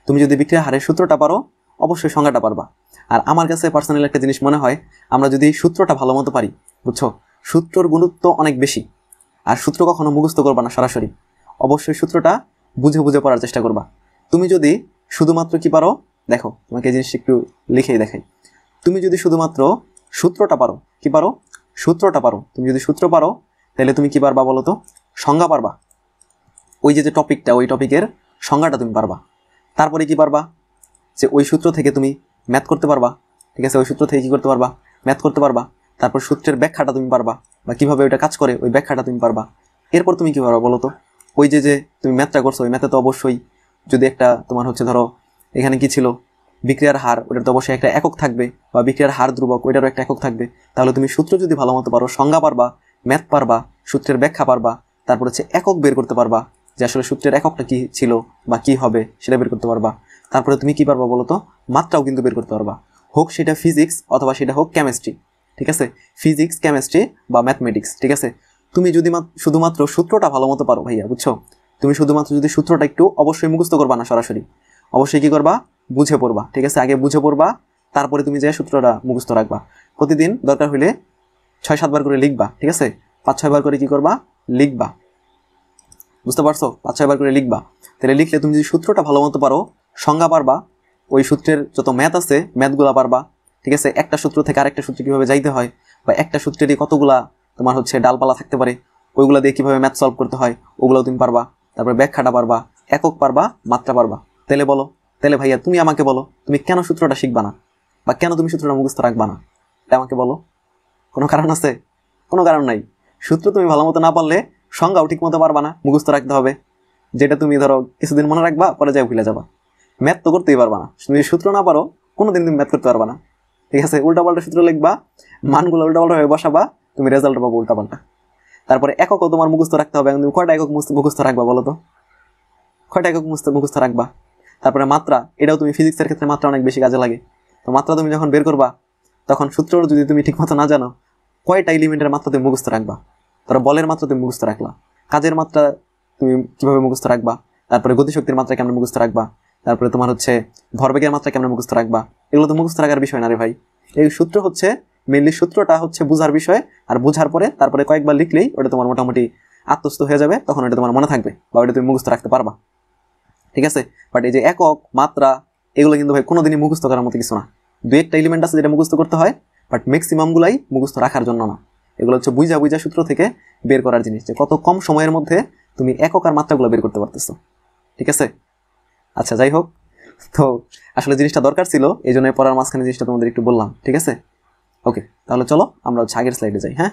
তুমি যদি বিক্রিয়ার হারের সূত্রটা পারো অবশ্যই সংজ্ঞাটা পারবা। আর আমার কাছে পার্সোনালি একটা জিনিস মনে হয়, আমরা যদি সূত্রটা ভালো মতো পারি, বুঝছো, সূত্রর গুরুত্ব অনেক বেশি। আর সূত্র কখনো মুখস্থ করবা না সরাসরি, অবশ্যই সূত্রটা বুঝে বুঝে পড়ার চেষ্টা করবা। তুমি যদি শুধুমাত্র কি পারো, দেখো তোমাকে এই জিনিসটা একটু লিখেই দেখাই। তুমি যদি শুধুমাত্র সূত্রটা পারো, কি পারো, সূত্রটা পারো, তুমি যদি সূত্র পারো তাহলে তুমি কি পারবা বলো তো, সংজ্ঞা পারবা। ওই যে টপিকটা, ওই টপিকের সংজ্ঞাটা তুমি পারবা। তারপরে কি পারবা, যে ওই সূত্র থেকে তুমি ম্যাথ করতে পারবা। ঠিক আছে, ওই সূত্র থেকে কি করতে পারবা, ম্যাথ করতে পারবা। তারপর সূত্রের ব্যাখ্যাটা তুমি পারবা, বা কীভাবে ওইটা কাজ করে ওই ব্যাখ্যাটা তুমি পারবা। এরপর তুমি কী পারবা বলো তো, ওই যে তুমি ম্যাথটা করছো, ওই ম্যাথে তো অবশ্যই যদি একটা তোমার হচ্ছে ধরো এখানে কি ছিল, বিক্রিয়ার হার, ওটার তো অবশ্যই একটা একক থাকবে, বা বিক্রিয়ার হার ধ্রুবক, ওইটারও একটা একক থাকবে। তাহলে তুমি সূত্র যদি ভালো মতো পারো, সংজ্ঞা পারবা, ম্যাথ পারবা, সূত্রের ব্যাখ্যা পারবা, তারপর হচ্ছে একক বের করতে পারবা, যে আসলে সূত্রের এককটা কি ছিল বা কি হবে সেটা বের করতে পারবা। তারপরে তুমি কি পারবা বলো তো, মাত্রাও কিন্তু বের করতে পারবা, হোক সেটা ফিজিক্স অথবা সেটা হোক কেমিস্ট্রি। ঠিক আছে, ফিজিক্স, কেমিস্ট্রি বা ম্যাথমেটিক্স। ঠিক আছে, তুমি যদি শুধুমাত্র সূত্রটা ভালো মতো পারো ভাইয়া, বুঝছো, তুমি শুধুমাত্র যদি সূত্রটা একটু অবশ্যই মুখস্থ করবা না সরাসরি, অবশ্যই কি করবা, বুঝে পড়বা। ঠিক আছে, আগে বুঝে পড়বা, তারপরে তুমি যে সূত্রটা মুখস্থ রাখবা। প্রতিদিন দরকার হলে 6-7 বার করে লিখবা। ঠিক আছে, 5-6 বার করে কি করবা, লিখবা। বুঝতে পারছো, 5-6 বার করে লিখবা। তাহলে লিখলে তুমি যদি সূত্রটা ভালো মতো পারো, সংজ্ঞা পারবা, ওই সূত্রের যত ম্যাথ আছে ম্যাথগুলা পারবা। ঠিক আছে, একটা সূত্র থেকে আরেকটা সূত্রে কীভাবে যাইতে হয়, বা একটা সূত্রেরই কতগুলা তোমার হচ্ছে ডালপালা থাকতে পারে, ওইগুলো দিয়ে কীভাবে ম্যাথ সলভ করতে হয় ওগুলোও তুমি পারবা। তারপরে ব্যাখ্যাটা পারবা, একক পারবা, মাত্রা পারবা। তাহলে বলো, তাহলে ভাইয়া তুমি আমাকে বলো, তুমি কেন সূত্রটা শিখবা না, বা কেন তুমি সূত্রটা মুখস্থ রাখবা না, এটা আমাকে বলো। কোনো কারণ আছে? কোনো কারণ নাই। সূত্র তুমি ভালো মতো না পারলে সংজ্ঞাও ঠিক মতো পারবা না, মুখস্থ রাখতে হবে, যেটা তুমি ধরো কিছুদিন মনে রাখবা, পরে যাই ভুলে যাবা। ম্যাথ তো করতেই পারবা না, তুমি সূত্র না পারো কোনোদিন তুমি ম্যাথ করতে পারবা না। ঠিক আছে, উল্টাপাল্টা সূত্র লিখবা, মানগুলো উল্টাপাল্টা হয়ে বসাবা, তুমি রেজাল্ট পাবো উল্টাপাল্টা। তারপরে এককও তোমার মুখস্থ রাখতে হবে। তুমি কয়টা একক মুখস্থ রাখবা বলো তো, কয়টা একক মুখস্থ রাখবা। তারপরে মাত্রা, এটাও তুমি ফিজিক্সের ক্ষেত্রে মাত্রা অনেক বেশি কাজে লাগে। তো মাত্রা তুমি যখন বের করবা, তখন সূত্র যদি তুমি ঠিক মতো না জানো, কয়টা এলিমেন্টের মাত্রা তুমি মুখস্থ রাখবা। ধরো বলের মাত্রা তুমি মুখস্থ রাখলা, কাজের মাত্রা তুমি কিভাবে মুখস্থ রাখবা, তারপরে গতিশক্তির মাত্রা কেমন মুখস্থ রাখবা, তারপরে তোমার হচ্ছে ভরবেগের মাত্রা কেমন মুখস্থ রাখবা। এগুলো তো মুখস্থ রাখার বিষয় না রে ভাই। এই সূত্র হচ্ছে মেইনলি, সূত্রটা হচ্ছে বোঝার বিষয়, আর বোঝার পরে তারপরে কয়েকবার লিখলেই ওটা তোমার মোটামুটি আত্মস্থ হয়ে যাবে, তখন ওটা তোমার মনে থাকবে, বা ওটা তুমি মুখস্থ রাখতে পারবা। ঠিক আছে, বাট এই যে একক, মাত্রা, এগুলো কিন্তু ভাই কোনোদিনই মুখস্থ করার মতো কিছু না। দু একটা এলিমেন্ট আছে যেটা মুখস্থ করতে হয়, বাট ম্যাক্সিমামগুলাই মুখস্থ রাখার জন্য না। এগুলো হচ্ছে বুঝা সূত্র থেকে বের করার জিনিস, যে কত কম সময়ের মধ্যে তুমি একক আর মাত্রাগুলো বের করতে পারতেছো। ঠিক আছে, আচ্ছা যাই হোক, তো আসলে জিনিসটা দরকার ছিল, এই জন্য পড়ার মাঝখানে জিনিসটা তোমাদের একটু বললাম। ঠিক আছে, ওকে, তাহলে চলো আমরা হচ্ছে আগের স্লাইডে যাই। হ্যাঁ।